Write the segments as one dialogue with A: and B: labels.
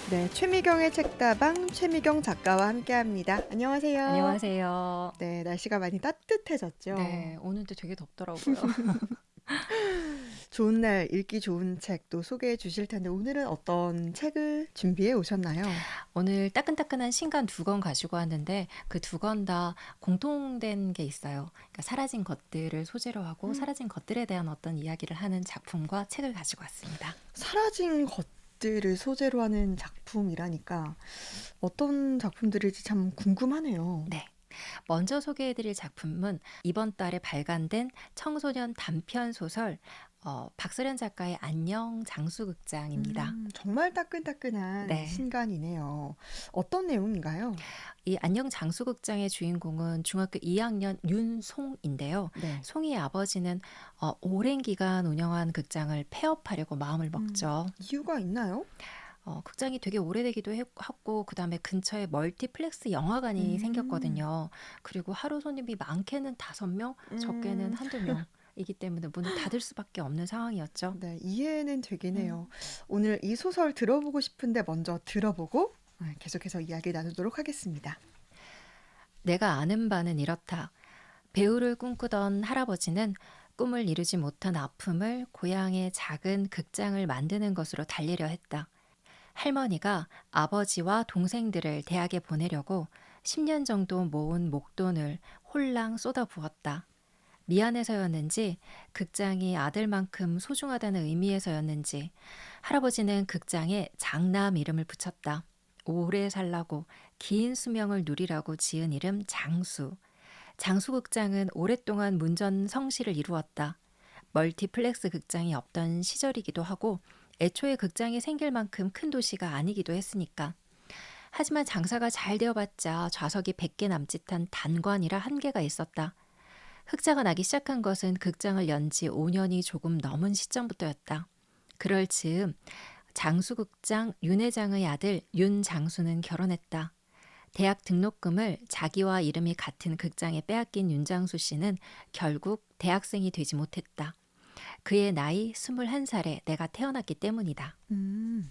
A: 네, 최미경의 책다방 최미경 작가와 함께합니다. 안녕하세요.
B: 안녕하세요.
A: 네, 날씨가 많이 따뜻해졌죠.
B: 네, 오늘도 되게 덥더라고요.
A: 좋은 날 읽기 좋은 책도 소개해 주실 텐데 오늘은 어떤 책을 준비해 오셨나요?
B: 오늘 따끈따끈한 신간 두 권 가지고 왔는데 그 두 권 다 공통된 게 있어요. 그러니까 사라진 것들을 소재로 하고 사라진 것들에 대한 어떤 이야기를 하는 작품과 책을 가지고 왔습니다.
A: 사라진 것들을 소재로 하는 작품이라니까 어떤 작품들일지 참 궁금하네요.
B: 네. 먼저 소개해드릴 작품은 이번 달에 발간된 청소년 단편 소설 박소련 작가의 안녕 장수극장입니다.
A: 정말 따끈따끈한
B: 네.
A: 신간이네요. 어떤 내용인가요?
B: 이 안녕 장수극장의 주인공은 중학교 2학년 윤송인데요.
A: 네.
B: 송이의 아버지는 오랜 기간 운영한 극장을 폐업하려고 마음을 먹죠.
A: 이유가 있나요?
B: 극장이 되게 오래되기도 했고 그다음에 근처에 멀티플렉스 영화관이
A: 음,
B: 생겼거든요. 그리고 하루 손님이 많게는 5명, 적게는
A: 음,
B: 한두 명이기 때문에 문을 닫을 수밖에 없는 상황이었죠.
A: 네, 이해는 되긴
B: 음.
A: 해요. 오늘 이 소설 들어보고 싶은데 먼저 들어보고 계속해서 이야기 나누도록 하겠습니다.
B: 내가 아는 바는 이렇다. 배우를 꿈꾸던 할아버지는 꿈을 이루지 못한 아픔을 고향의 작은 극장을 만드는 것으로 달래려 했다. 할머니가 아버지와 동생들을 대학에 보내려고 10년 정도 모은 목돈을 홀랑 쏟아부었다. 미안해서였는지, 극장이 아들만큼 소중하다는 의미에서였는지, 할아버지는 극장에 장남 이름을 붙였다. 오래 살라고, 긴 수명을 누리라고 지은 이름 장수. 장수극장은 오랫동안 문전 성시를 이루었다. 멀티플렉스 극장이 없던 시절이기도 하고 애초에 극장이 생길 만큼 큰 도시가 아니기도 했으니까. 하지만 장사가 잘 되어봤자 좌석이 100개 남짓한 단관이라 한계가 있었다. 흑자가 나기 시작한 것은 극장을 연 지 5년이 조금 넘은 시점부터였다. 그럴 즈음 장수극장 윤 회장의 아들 윤장수는 결혼했다. 대학 등록금을 자기와 이름이 같은 극장에 빼앗긴 윤장수 씨는 결국 대학생이 되지 못했다. 그의 나이 21살에 내가 태어났기 때문이다.
A: 음,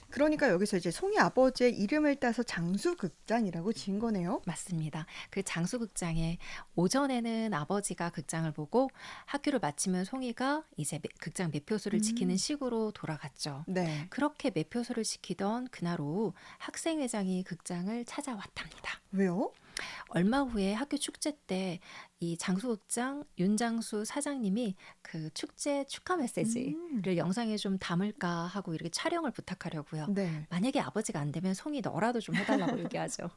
A: 그러니까 여기서 이제 송이 아버지의 이름을 따서 장수극장이라고 지은 거네요.
B: 맞습니다. 그 장수극장에 오전에는 아버지가 극장을 보고 학교를 마치면 송이가 이제 극장 매표소를 지키는
A: 음,
B: 식으로 돌아갔죠.
A: 네.
B: 그렇게 매표소를 지키던 그날 오후 학생회장이 극장을 찾아왔답니다.
A: 왜요?
B: 얼마 후에 학교 축제 때 이 장수극장 윤장수 사장님이 그 축제 축하
A: 음,
B: 메시지를 영상에 좀 담을까 하고 이렇게 촬영을 부탁하려고요.
A: 네.
B: 만약에 아버지가 안 되면 송이 너라도 좀 해달라고 얘기하죠.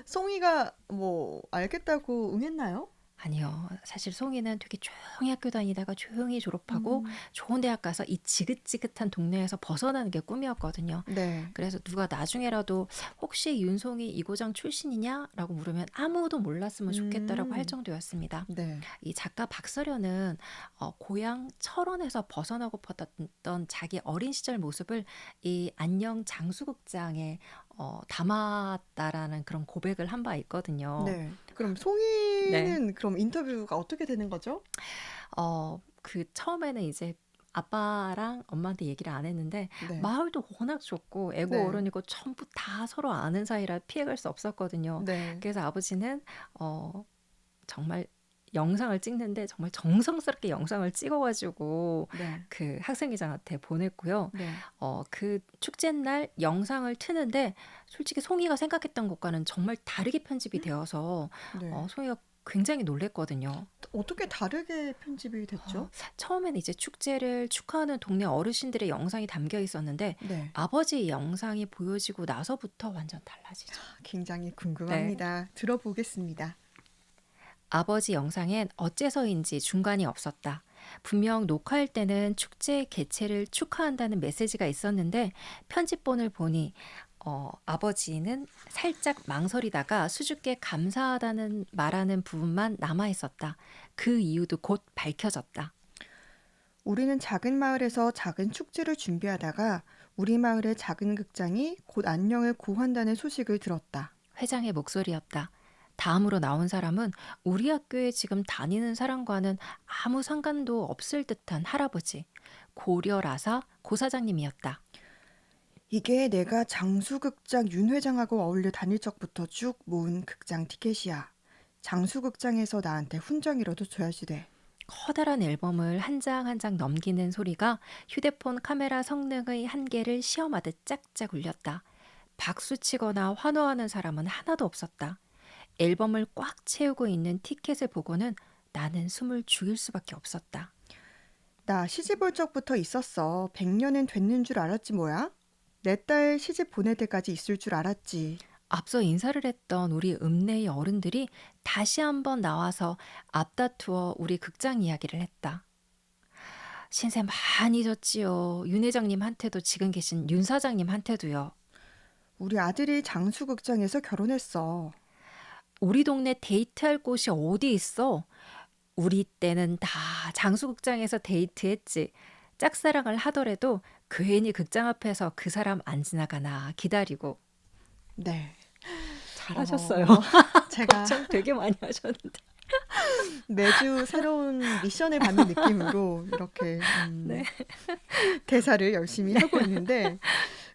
A: 송이가 뭐 알겠다고 응했나요?
B: 아니요. 사실 송이는 되게 조용히 학교 다니다가 조용히 졸업하고
A: 음,
B: 좋은 대학 가서 이 지긋지긋한 동네에서 벗어나는 게 꿈이었거든요.
A: 네.
B: 그래서 누가 나중에라도 혹시 윤송이 이 고장 출신이냐라고 물으면 아무도 몰랐으면 좋겠다라고 할
A: 음,
B: 정도였습니다.
A: 네.
B: 이 작가 박서련은 고향 철원에서 벗어나고 싶었던 자기 어린 시절 모습을 이 안녕 장수극장에 담았다라는 그런 고백을 한 바 있거든요.
A: 네. 그럼
B: 네.
A: 송이는 그럼 인터뷰가 어떻게 되는 거죠?
B: 그 처음에는 이제 아빠랑 엄마한테 얘기를 안 했는데
A: 네.
B: 마을도 워낙 좁고 애고
A: 네.
B: 어른이고 전부 다 서로 아는 사이라 피해갈 수 없었거든요.
A: 네.
B: 그래서 아버지는 정말 영상을 찍는데 정말 정성스럽게 영상을 찍어가지고
A: 네.
B: 그 학생회장한테 보냈고요.
A: 네.
B: 그 축제날 영상을 트는데 솔직히 송이가 생각했던 것과는 정말 다르게 편집이 되어서
A: 네.
B: 송이가 굉장히 놀랬거든요.
A: 어떻게 다르게 편집이
B: 어,
A: 됐죠?
B: 처음에는 이제 축제를 축하하는 동네 어르신들의 영상이 담겨 있었는데
A: 네.
B: 아버지 영상이 보여지고 나서부터 완전 달라지죠.
A: 굉장히
B: 네.
A: 궁금합니다. 들어보겠습니다.
B: 아버지 영상엔 어째서인지 중간이 없었다. 분명 녹화할 때는 축제 개최를 축하한다는 메시지가 있었는데 편집본을 보니 아버지는 살짝 망설이다가 수줍게 감사하다는 말하는 부분만 남아 있었다. 그 이유도 곧 밝혀졌다.
A: 우리는 작은 마을에서 작은 축제를 준비하다가 우리 마을의 작은 극장이 곧 안녕을 구한다는 소식을 들었다.
B: 회장의 목소리였다. 다음으로 나온 사람은 우리 학교에 지금 다니는 사람과는 아무 상관도 없을 듯한 할아버지, 고려라사 고사장님이었다.
A: 이게 내가 장수극장 윤 회장하고 어울려 다닐 적부터 쭉 모은 극장 티켓이야. 장수극장에서 나한테 훈장이라도 줘야지 돼.
B: 커다란 앨범을 한 장 한 장 넘기는 소리가 휴대폰 카메라 성능의 한계를 시험하듯 짝짝 울렸다. 박수치거나 환호하는 사람은 하나도 없었다. 앨범을 꽉 채우고 있는 티켓을 보고는 나는 숨을 죽일 수밖에 없었다.
A: 나 시집 올 적부터 있었어. 100년은 됐는 줄 알았지 뭐야? 내 딸 시집 보낼 때까지 있을 줄 알았지.
B: 앞서 인사를 했던 우리 읍내의 어른들이 다시 한번 나와서 앞다투어 우리 극장 이야기를 했다. 신세 많이 졌지요. 윤 회장님한테도 지금 계신 윤 사장님한테도요.
A: 우리 아들이 장수극장에서 결혼했어.
B: 우리 동네 데이트할 곳이 어디 있어? 우리 때는 다 장수극장에서 데이트했지. 짝사랑을 하더라도 괜히 극장 앞에서 그 사람 안 지나가나 기다리고.
A: 네.
B: 잘하셨어요.
A: 제가
B: 걱정 되게 많이 하셨는데.
A: 매주 새로운 미션을 받는 느낌으로 이렇게
B: 네.
A: 대사를 열심히 하고 있는데,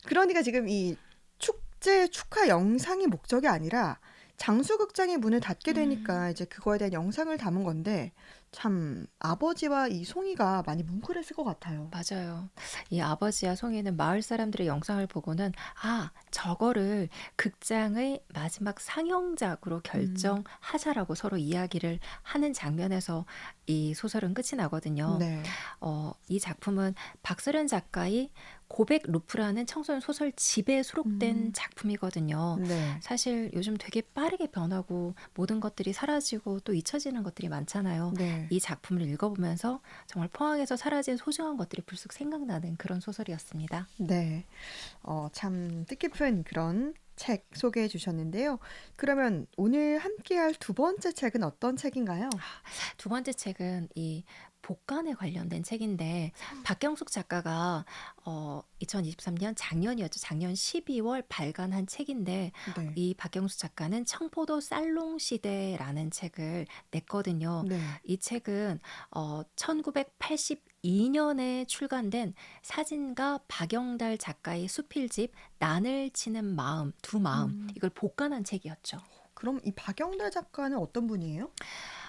A: 그러니까 지금 이 축제 축하 영상이 목적이 아니라 장수극장의 문을 닫게 되니까 이제 그거에 대한 영상을 담은 건데, 참 아버지와 이 송이가 많이 뭉클했을 것 같아요.
B: 맞아요. 이 아버지와 송이는 마을 사람들의 영상을 보고는 저거를 극장의 마지막 상영작으로 결정하자라고 서로 이야기를 하는 장면에서 이 소설은 끝이 나거든요.
A: 네.
B: 이 작품은 박서련 작가의 고백 루프라는 청소년 소설집에 수록된 작품이거든요.
A: 네.
B: 사실 요즘 되게 빠르게 변하고 모든 것들이 사라지고 또 잊혀지는 것들이 많잖아요.
A: 네.
B: 이 작품을 읽어보면서 정말 포항에서 사라진 소중한 것들이 불쑥 생각나는 그런 소설이었습니다.
A: 네. 참 뜻깊은 그런 책 소개해 주셨는데요. 그러면 오늘 함께할 두 번째 책은 어떤 책인가요?
B: 두 번째 책은 이 복간에 관련된 책인데 박경숙 작가가 2023년 작년이었죠. 작년 12월 발간한 책인데
A: 네.
B: 이 박경숙 작가는 청포도 살롱 시대라는 책을 냈거든요.
A: 네.
B: 이 책은 1982년에 출간된 사진가 박영달 작가의 수필집 난을 치는 마음, 두 마음 이걸 복간한 책이었죠.
A: 그럼 이 박영달 작가는 어떤 분이에요?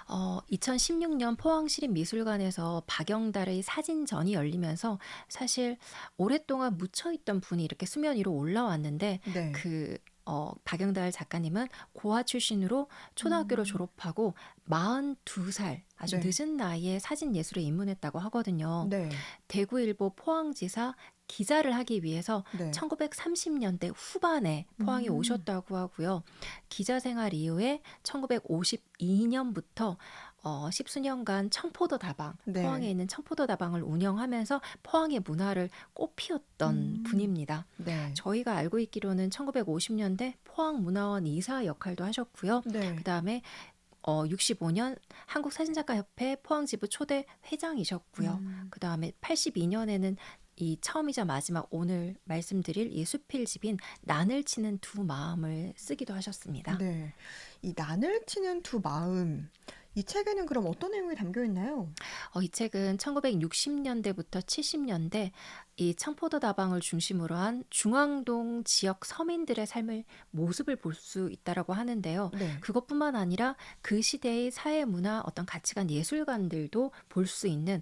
B: 2016년 포항시립미술관에서 박영달의 사진전이 열리면서 사실 오랫동안 묻혀있던 분이 이렇게 수면 위로 올라왔는데
A: 네.
B: 박영달 작가님은 고아 출신으로 초등학교를 졸업하고 42살 아주
A: 네.
B: 늦은 나이에 사진 예술에 입문했다고 하거든요.
A: 네.
B: 대구일보 포항지사 기자를 하기 위해서
A: 네.
B: 1930년대 후반에 포항에 오셨다고 하고요. 기자 생활 이후에 1952년부터 십수년간 청포도 다방,
A: 네.
B: 포항에 있는 청포도 다방을 운영하면서 포항의 문화를 꽃피웠던 분입니다.
A: 네.
B: 저희가 알고 있기로는 1950년대 포항문화원 이사 역할도 하셨고요.
A: 네.
B: 그다음에 65년 한국사진작가협회 포항지부 초대 회장이셨고요. 그다음에 82년에는 이 처음이자 마지막 오늘 말씀드릴 이 수필집인 난을 치는 두 마음을 쓰기도 하셨습니다.
A: 네. 이 난을 치는 두 마음. 이 책에는 그럼 어떤 내용이 담겨 있나요?
B: 이 책은 1960년대부터 70년대 이 청포도 다방을 중심으로 한 중앙동 지역 서민들의 삶을 모습을 볼 수 있다라고 하는데요.
A: 네.
B: 그것뿐만 아니라 그 시대의 사회 문화 어떤 가치관 예술관들도 볼 수 있는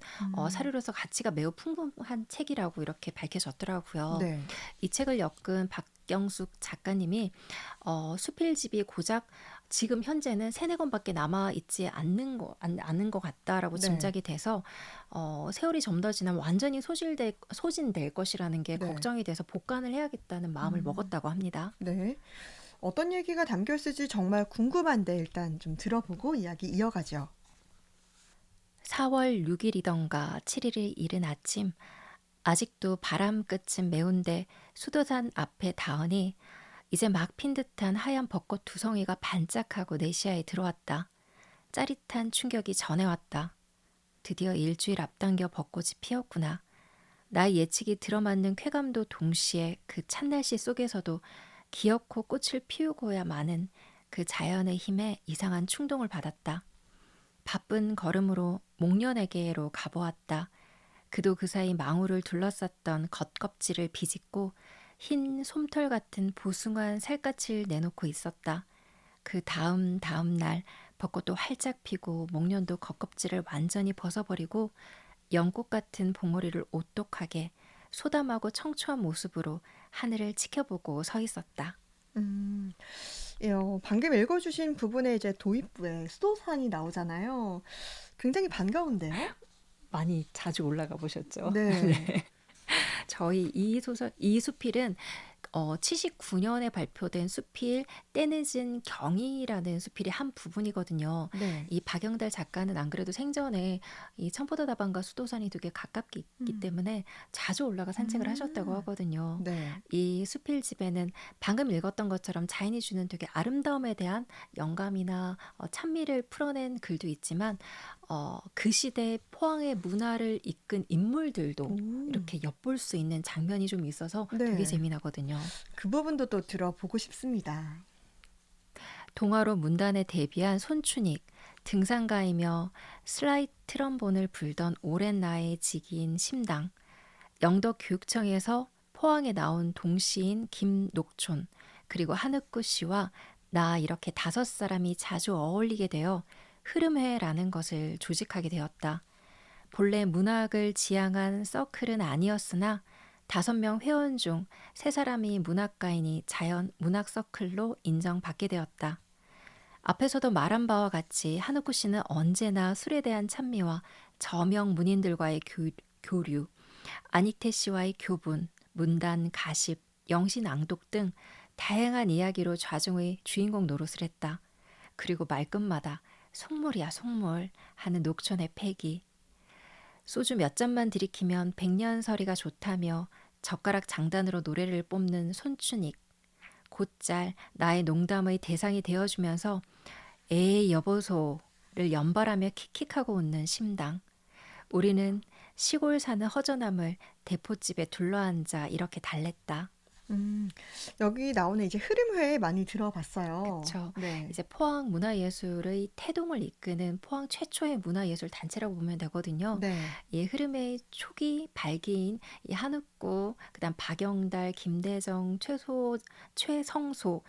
B: 사료로서 가치가 매우 풍부한 책이라고 이렇게 밝혀졌더라고요.
A: 네.
B: 이 책을 엮은 박경숙 작가님이 수필집이 고작 지금 현재는 3-4권밖에 남아있지 않는 것 같다라고
A: 네.
B: 짐작이 돼서 세월이 좀 더 지나면 완전히 소진될 것이라는 게
A: 네.
B: 걱정이 돼서 복간을 해야겠다는 마음을 먹었다고 합니다.
A: 네. 어떤 얘기가 담겨 있을지 정말 궁금한데 일단 좀 들어보고 이야기 이어가죠.
B: 4월 6일이던가 7일의 이른 아침 아직도 바람 끝은 매운데 수도산 앞에 닿으니 이제 막 핀 듯한 하얀 벚꽃 두성이가 반짝하고 내 시야에 들어왔다. 짜릿한 충격이 전해왔다. 드디어 일주일 앞당겨 벚꽃이 피었구나. 나의 예측이 들어맞는 쾌감도 동시에 그 찬날씨 속에서도 기어코 꽃을 피우고야 마는 그 자연의 힘에 이상한 충동을 받았다. 바쁜 걸음으로 목련에게로 가보았다. 그도 그 사이 망우를 둘러쌌던 겉껍질을 비집고 흰 솜털 같은 보숭한 살갗을 내놓고 있었다. 그 다음 날 벚꽃도 활짝 피고 목련도 겉껍질을 완전히 벗어버리고 연꽃 같은 봉오리를 오똑하게 소담하고 청초한 모습으로 하늘을 지켜보고 서 있었다.
A: 음, 방금 읽어주신 부분에 이제 도입부에 수도산이 나오잖아요. 굉장히 반가운데요?
B: 많이 자주 올라가 보셨죠?
A: 네.
B: 저희 이 수필은 79년에 발표된 수필 때늦은 경이라는 수필의 한 부분이거든요.
A: 네.
B: 이 박영달 작가는 안 그래도 생전에 이 청포도다방과 수도산이 되게 가깝게 있기
A: 음.
B: 때문에 자주 올라가 산책을 하셨다고
A: 음.
B: 하거든요.
A: 네.
B: 이 수필집에는 방금 읽었던 것처럼 자연이 주는 되게 아름다움에 대한 영감이나 찬미를 풀어낸 글도 있지만 그 시대 포항의 문화를 이끈 인물들도
A: 오.
B: 이렇게 엿볼 수 있는 장면이 좀 있어서 되게
A: 네.
B: 재미나거든요.
A: 그 부분도 또 들어보고 싶습니다.
B: 동화로 문단에 데뷔한 손춘익, 등산가이며 슬라이드 트럼본을 불던 오랜 나이의 직위인 심당, 영덕 교육청에서 포항에 나온 동시인 김녹촌, 그리고 한흑구 씨와 나 이렇게 5사람이 자주 어울리게 되어 흐름회라는 것을 조직하게 되었다. 본래 문학을 지향한 서클은 아니었으나 5명 회원 중 3사람이 문학가이니 자연 문학 서클로 인정받게 되었다. 앞에서도 말한 바와 같이 한우쿠 씨는 언제나 술에 대한 찬미와 저명 문인들과의 교류, 안익태 씨와의 교분, 문단, 가십, 영신 낭독 등 다양한 이야기로 좌중의 주인공 노릇을 했다. 그리고 말끝마다 속물이야 속물 하는 녹촌의 패기, 소주 몇 잔만 들이키면 백년설이가 좋다며 젓가락 장단으로 노래를 뽑는 손춘익, 곧잘 나의 농담의 대상이 되어주면서 에이 여보소를 연발하며 킥킥하고 웃는 심당. 우리는 시골 사는 허전함을 대포집에 둘러앉아 이렇게 달랬다.
A: 음, 여기 나오는 이제 흐름회 많이 들어봤어요.
B: 그쵸.
A: 네.
B: 이제 포항 문화예술의 태동을 이끄는 포항 최초의 문화예술 단체라고 보면 되거든요.
A: 네.
B: 이 흐름의 초기 발기인 이 한욱구, 그다음 박영달, 김대정, 최성소,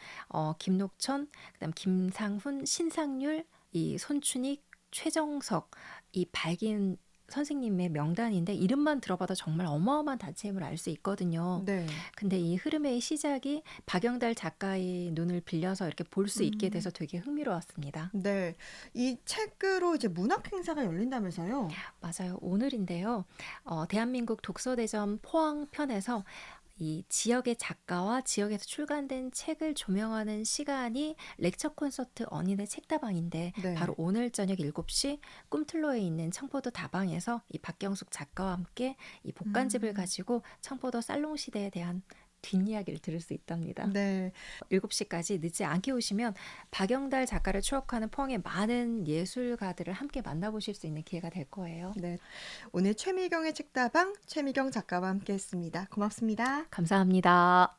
B: 김록천, 그다음 김상훈, 신상률, 이 손춘익, 최정석, 이 발기인 선생님의 명단인데 이름만 들어봐도 정말 어마어마한 단체임을 알 수 있거든요.
A: 네.
B: 근데 이 흐름의 시작이 박영달 작가의 눈을 빌려서 이렇게 볼 수 있게 돼서
A: 음,
B: 되게 흥미로웠습니다.
A: 네. 이 책으로 이제 문학 행사가 열린다면서요?
B: 맞아요. 오늘인데요. 대한민국 독서대전 포항 편에서 이 지역의 작가와 지역에서 출간된 책을 조명하는 시간이 렉처 콘서트 언인의 책다방인데 바로
A: 네.
B: 오늘 저녁 7시 꿈틀로에 있는 청포도 다방에서 이 박경숙 작가와 함께 이 복간집을
A: 음,
B: 가지고 청포도 살롱 시대에 대한 뒷이야기를 들을 수 있답니다.
A: 네.
B: 7시까지 늦지 않게 오시면 박영달 작가를 추억하는 포항의 많은 예술가들을 함께 만나보실 수 있는 기회가 될 거예요.
A: 네. 오늘 최미경의 책다방 최미경 작가와 함께 했습니다. 고맙습니다.
B: 감사합니다.